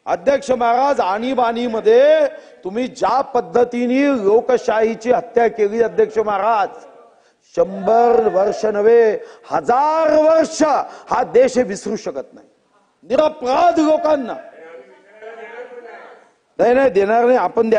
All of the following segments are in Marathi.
अध्यक्ष महाराज, आणीबाणीमध्ये तुम्ही ज्या पद्धतीने लोकशाहीची हत्या केली अध्यक्ष महाराज, 100 वर्ष नव्हे 1000 वर्ष हा देश विसरू शकत नाही निरपराध लोकांना. नाही देणार नाही आपण,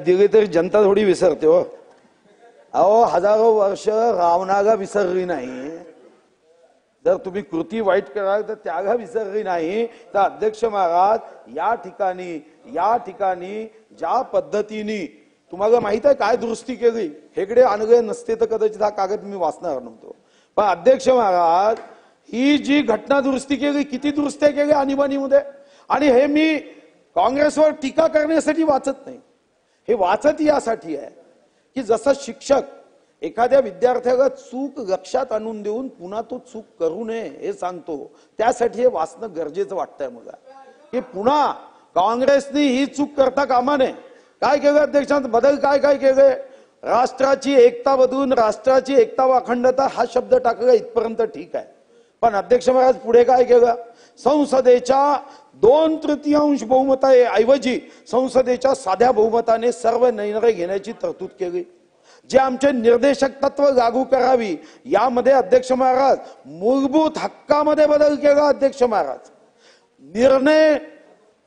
दिले तरी जनता थोडी विसरते हो. अहो हजारो वर्ष रावणाला विसरली नाही, जर तुम्ही कृती वाईट कराल तर त्याला विसरली नाही. तर अध्यक्ष महाराज या ठिकाणी ज्या पद्धतीने तुम्हाला माहित आहे काय दुरुस्ती केली, हेकडे आणले नसते तर कदाचित हा कागद मी वाचणार नव्हतो. पण अध्यक्ष महाराज, ही जी घटना दुरुस्ती केली, किती दुरुस्त्या केल्या आणीबाणीमध्ये, आणि हे मी काँग्रेसवर टीका करण्यासाठी वाचत नाही, हे वाचत यासाठी आहे की जसं शिक्षक एखाद्या विद्यार्थ्याला चूक लक्षात आणून देऊन पुन्हा तो चूक करू नये हे सांगतो, त्यासाठी हे वाचणं गरजेचं वाटतंय मला की पुन्हा काँग्रेसने ही चूक करता कामा नये. काय केलं अध्यक्षांत बदल काय केले, राष्ट्राची एकता बदलून राष्ट्राची एकता व अखंडता हा शब्द टाकला इथपर्यंत ठीक आहे. पण अध्यक्ष महाराज पुढे काय केलं, संसदेच्या 2/3 बहुमताऐवजी संसदेच्या साध्या बहुमताने सर्व निर्णय घेण्याची तरतूद केली. जे आमचे निर्देशक तत्व लागू करावी यामध्ये अध्यक्ष महाराज मूलभूत हक्कामध्ये बदल केला. अध्यक्ष महाराज, निर्णय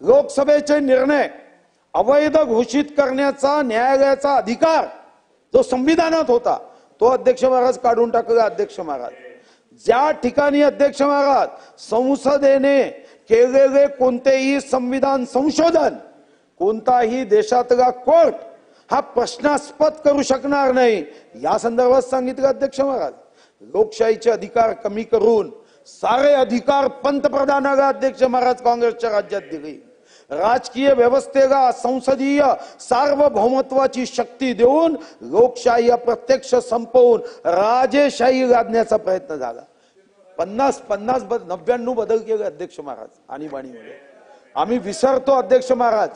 लोकसभेचे निर्णय अवैध घोषित करण्याचा न्यायालयाचा अधिकार जो संविधानात होता तो अध्यक्ष महाराज काढून टाकला. अध्यक्ष महाराज, ज्या ठिकाणी अध्यक्ष महाराज संसदेने केलेले कोणतेही संविधान संशोधन कोणताही देशातला कोर्ट हा प्रश्नास्पद करू शकणार नाही या संदर्भात सांगितलं. अध्यक्ष महाराज, लोकशाहीचे अधिकार कमी करून सारे अधिकार पंतप्रधानाला अध्यक्ष महाराज काँग्रेसच्या राज्यात दिले. राजकीय व्यवस्थेला संसदीय सार्वभौमत्वाची शक्ती देऊन लोकशाही प्रत्यक्ष संपवून राजेशाही लादण्याचा प्रयत्न झाला. 99 बदल केले अध्यक्ष महाराज आणीबाणीमध्ये. आम्ही विसरतो अध्यक्ष महाराज,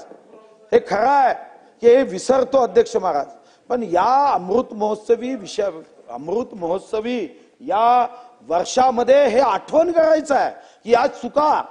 हे खरं आहे की हे विसरतो अध्यक्ष महाराज. पण या अमृत महोत्सवी या वर्षामध्ये हे आठवण करायचं आहे की आज चुका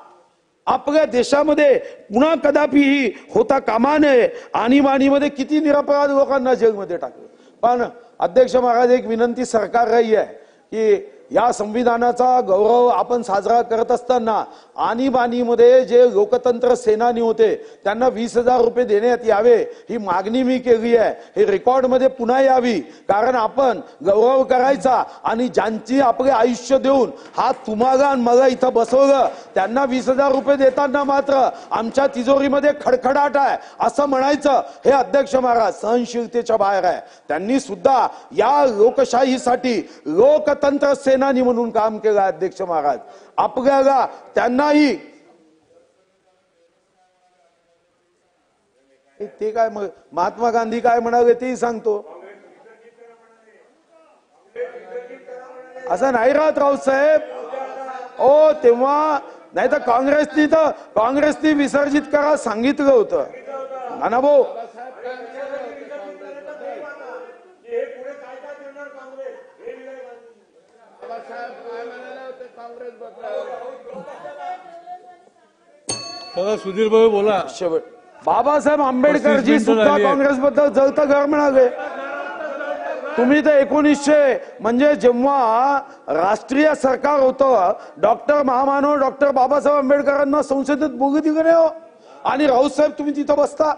आपल्या देशामध्ये पुन्हा कदापिही होता कामा नये. आणीबाणीमध्ये किती निरपराध लोकांना जेलमध्ये टाकलं. पण अध्यक्ष महाराज, एक विनंती सरकार राही आहे की या संविधानाचा गौरव आपण साजरा करत असताना आणीबाणीमध्ये जे लोकतंत्र सेनानी होते त्यांना 20,000 रुपये देण्यात यावे ही मागणी मी केली आहे. हे रेकॉर्डमध्ये पुन्हा यावी, कारण आपण गौरव करायचा आणि ज्यांची आपले आयुष्य देऊन हा तुम्हाला आणि मला इथं बसवलं त्यांना 20,000 रुपये देताना मात्र आमच्या तिजोरीमध्ये खडखडाट आहे असं म्हणायचं हे अध्यक्ष महाराज सहनशीलतेच्या बाहेर आहे. त्यांनी सुद्धा या लोकशाहीसाठी लोकतंत्र सेनानी म्हणून काम केलं. अध्यक्ष महाराज, आपल्याला त्यांनाही ते काय महात्मा गांधी काय म्हणाले तेही सांगतो. असं नाही राहत रावसाहेब. ओ तेव्हा नाही तर काँग्रेसनी विसर्जित करा सांगितलं होतं ना भाऊ. सुधीर भाऊ बोला. बाबासाहेब आंबेडकरजी सुद्धा काँग्रेस बद्दल जळतं घर म्हणाले. तुम्ही तर 1900 म्हणजे जेव्हा राष्ट्रीय सरकार होतं डॉक्टर महामानव डॉक्टर बाबासाहेब आंबेडकरांना संसदेत बोलू दिलं नाही हो. आणि राऊत साहेब तुम्ही तिथं बसता.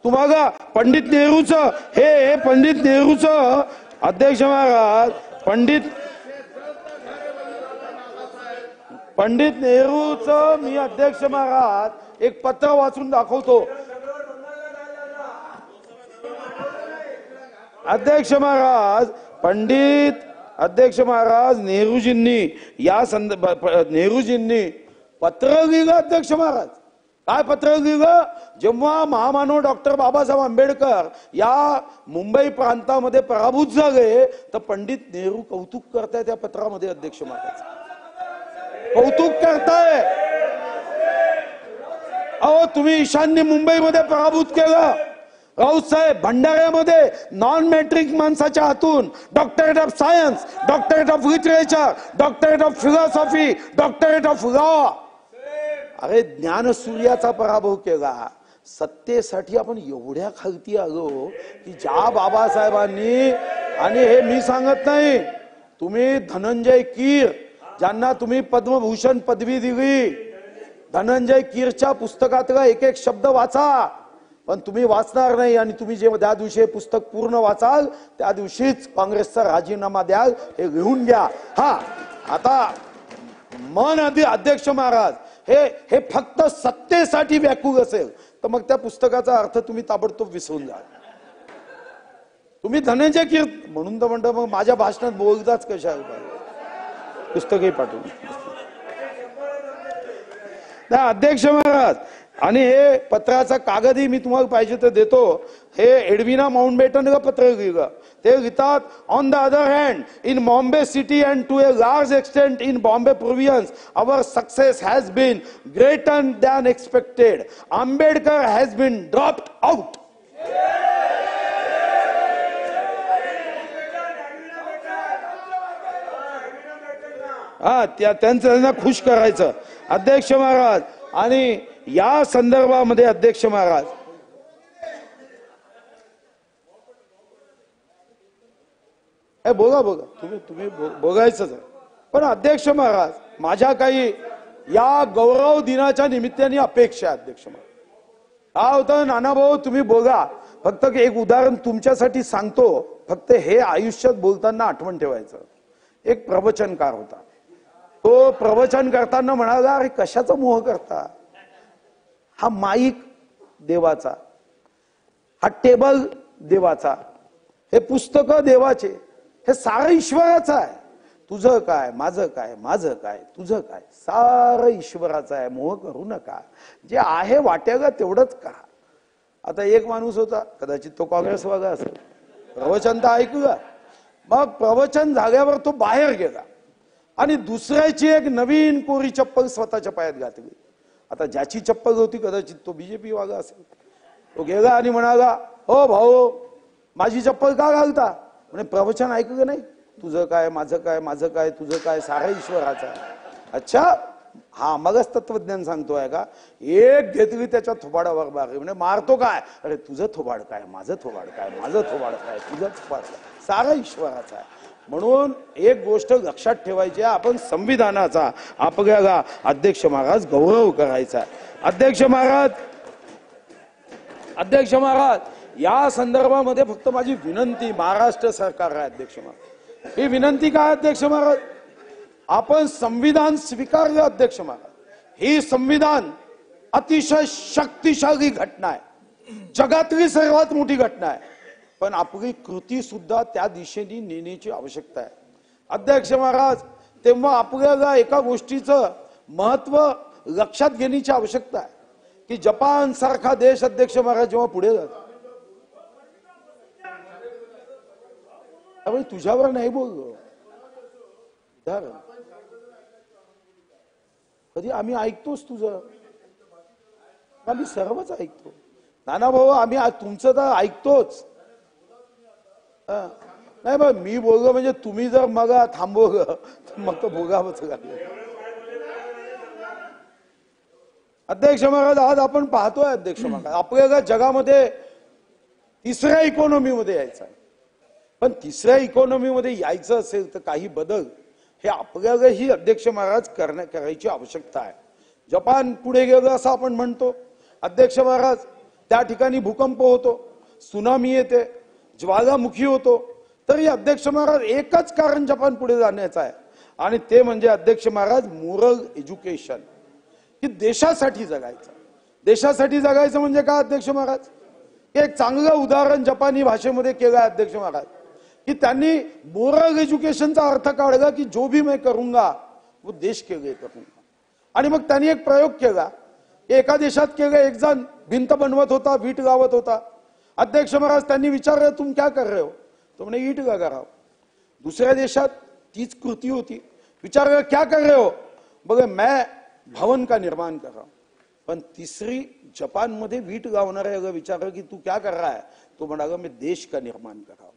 तुम्हाला पंडित नेहरूचं हे पंडित नेहरूचं अध्यक्ष महाराज पंडित नेहरूचं मी अध्यक्ष महाराज एक पत्र वाचून दाखवतो. अध्यक्ष महाराज नेहरूजींनी या नेहरूजींनी पत्र लिहिलं. अध्यक्ष महाराज काय पत्र लिहिलं, जेव्हा महामानव डॉक्टर बाबासाहेब आंबेडकर या मुंबई प्रांतामध्ये पराभूत झाले तर पंडित नेहरू कौतुक करताय त्या पत्रामध्ये. अध्यक्ष महाराज कौतुक करताय. अहो तुम्ही ईशान्य मुंबईमध्ये पराभूत केलं. राऊत साहेब भंडाऱ्यामध्ये नॉन मॅट्रिक माणसाच्या हातून doctorate of science, doctorate of literature, doctorate of philosophy, doctorate of law अरे ज्ञानसूर्याचा पराभव केला, सत्तेसाठी आपण एवढ्या खालती आलो की ज्या बाबासाहेबांनी, आणि हे मी सांगत नाही, तुम्ही धनंजय कीर ज्यांना तुम्ही पद्मभूषण पदवी दिली, धनंजय कीरच्या पुस्तकातला एक एक शब्द वाचा, पण तुम्ही वाचणार नाही. आणि तुम्ही जे त्या दिवशी पुस्तक पूर्ण वाचाल त्या दिवशीच काँग्रेसचा राजीनामा द्याल, हे लिहून घ्या. हा, आता मन अध्यक्ष महाराज हे फक्त सत्तेसाठी व्याकुळ असेल तर मग त्या पुस्तकाचा अर्थ तुम्ही ताबडतोब विसरून जा. तुम्ही धनंजय कीर म्हणून तर म्हणतो, मग माझ्या भाषणात बोलताच कशा पुस्तकही पाठवून. अध्यक्ष महाराज, आणि हे पत्राचा कागदही मी तुम्हाला पाहिजे तर देतो. हे एडविना माउंटबेटन पत्र लिहिलं. ते लिहितात, on the other hand in Bombay city and to a large extent in Bombay province our success has been greater than expected. Ambedkar has been dropped out. हा, त्यांना खुश करायचं अध्यक्ष महाराज. आणि या संदर्भामध्ये अध्यक्ष महाराज, बघा तुम्ही बघायचंच आहे. पण अध्यक्ष महाराज, माझ्या काही या गौरव दिनाच्या निमित्ताने अपेक्षा आहे अध्यक्ष महाराज. हा होतं नानाभाऊ, तुम्ही बघा, फक्त एक उदाहरण तुमच्यासाठी सांगतो, फक्त हे आयुष्यात बोलताना आठवण ठेवायचं. एक प्रवचनकार होता, तो प्रवचन करताना म्हणाला, अरे कशाचा मोह करता, हा माईक देवाचा, हा टेबल देवाचा, हे पुस्तक देवाचे, हे सारं ईश्वराचं आहे. तुझं काय, माझं काय, माझं काय, तुझं काय, सारं ईश्वराचं आहे. मोह करू नका, जे आहे वाट्याला तेवढंच का. आता एक माणूस होता, कदाचित तो काँग्रेसवाला असेल, प्रवचन तर ऐकलं, मग प्रवचन झाल्यावर तो बाहेर गेला आणि दुसऱ्याची एक नवीन कोरी चप्पल स्वतःच्या पायात घातली. आता ज्याची चप्पल होती कदाचित तो बीजेपी वाला असेल. तो गेला आणि म्हणाला, हो भाऊ, माझी चप्पल का घालता? म्हणे, प्रवचन ऐकलं नाही, तुझं काय, माझं काय, माझं काय, तुझं काय, सारं ईश्वराचं आहे. अच्छा, हा मगच तत्वज्ञान सांगतोय का? एक घेतली त्याच्या थोबाडावर बारी, म्हणजे मारतो काय, अरे तुझं थोबाड काय, माझं थोबाड काय, माझं थोबाड काय, तुझं थोबाड काय, सारं ईश्वराचं आहे. म्हणून एक गोष्ट लक्षात ठेवायची आहे, आपण संविधानाचा आपल्याला अध्यक्ष महाराज गौरव करायचा आहे. अध्यक्ष महाराज, या संदर्भामध्ये फक्त माझी विनंती महाराष्ट्र सरकार आहे अध्यक्ष महाराज. ही विनंती काय अध्यक्ष महाराज, आपण संविधान स्वीकारलं अध्यक्ष महाराज. ही संविधान अतिशय शक्तिशाली घटना आहे, जगातली सर्वात मोठी घटना आहे. पण आपली कृती सुद्धा त्या दिशेने नेण्याची आवश्यकता आहे अध्यक्ष महाराज. तेव्हा आपल्याला एका गोष्टीचं महत्व लक्षात घेण्याची आवश्यकता आहे की जपान सारखा देश अध्यक्ष महाराज जेव्हा पुढे जातो, तुझ्यावर नाही बोललो, कधी आम्ही ऐकतोच तुझं, आम्ही सर्वच ऐकतो नाना भाऊ, आम्ही तुमचं तर ऐकतोच. नाही बा, मी बोललो म्हणजे तुम्ही जर मग थांबवलं तर मग तो भोगावंच लागलं. अध्यक्ष महाराज, आज आपण पाहतोय अध्यक्ष महाराज, आपल्याला जगामध्ये तिसऱ्या इकॉनॉमीमध्ये यायचं आहे. पण तिसऱ्या इकॉनॉमीमध्ये यायचं असेल तर काही बदल हे आपल्यालाही अध्यक्ष महाराज करायची आवश्यकता आहे. जपान पुढे गेलं असं आपण म्हणतो अध्यक्ष महाराज, त्या ठिकाणी भूकंप होतो, सुनामी येते, ज्वालामुखी होतो, तरी अध्यक्ष महाराज एकच कारण जपान पुढे जाण्याचं आहे आणि ते म्हणजे अध्यक्ष महाराज मोरल एज्युकेशन, की देशासाठी जगायचं. देशासाठी जगायचं म्हणजे काय अध्यक्ष महाराज, एक चांगलं उदाहरण जपानी भाषेमध्ये केलं आहे अध्यक्ष महाराज, की त्यांनी मोरल एज्युकेशनचा अर्थ काढला की जो भी मैं करूंगा वो देश के लिए करूंगा. आणि मग त्यांनी एक प्रयोग केला, एका देशात केला, एक जण भिंत बनवत होता, वीट लावत होता. अध्यक्ष महाराज त्यांनी विचारलं, तुम क्या कर रहे हो? तो म्हणे, ईट लगा रहा हूं. दुसऱ्या देशात तीच कृती होती, विचारलं क्या कर रहे हो? बघा, मैं भवन का निर्माण कर रहा हूं. पण तिसरी जपान मध्ये वीट लावणाऱ्याला विचारलं की तू क्या कर रहा है? तो म्हणाला, मैं देश का निर्माण कर रहा हूं.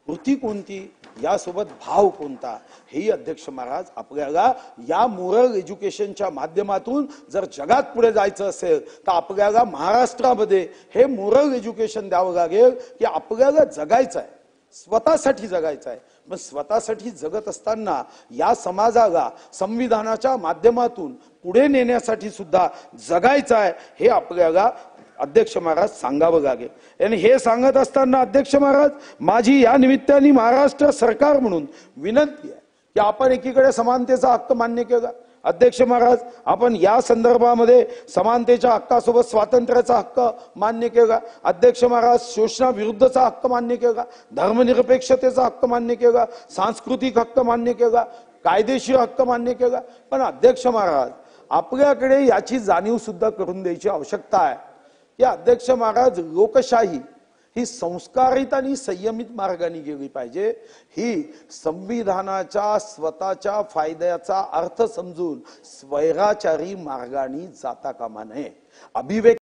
कृती कोणती, यासोबत भाव कोणता, हेही अध्यक्ष महाराज आपल्याला या मोरल एज्युकेशनच्या माध्यमातून जर जगात पुढे जायचं असेल तर आपल्याला महाराष्ट्रामध्ये हे मोरल एज्युकेशन द्यावं लागेल की आपल्याला जगायचं आहे, स्वतःसाठी जगायचं आहे. मग स्वतःसाठी जगत असताना या समाजाला संविधानाच्या माध्यमातून पुढे नेण्यासाठी सुद्धा जगायचं आहे, हे आपल्याला अध्यक्ष महाराज सांगावं लागेल. आणि हे सांगत असताना अध्यक्ष महाराज माझी या निमित्ताने महाराष्ट्र सरकार म्हणून विनंती आहे की आपण एकीकडे समानतेचा हक्क मान्य केला. अध्यक्ष महाराज आपण या संदर्भामध्ये समानतेच्या हक्कासोबत स्वातंत्र्याचा हक्क मान्य केला. अध्यक्ष महाराज शोषणाविरुद्धचा हक्क मान्य केला, धर्मनिरपेक्षतेचा हक्क मान्य केला, सांस्कृतिक हक्क मान्य केला, कायदेशीर हक्क मान्य केला. पण अध्यक्ष महाराज आपल्याकडे याची जाणीव सुद्धा करून द्यायची आवश्यकता आहे की अध्यक्ष महाराज लोकशाही ही संस्कारित आणि संयमित मार्गाने गेली पाहिजे. ही संविधानाच्या स्वतःच्या फायद्याचा अर्थ समजून स्वैराचारी मार्गाने जाता कामा नये. अभिव्यक्ती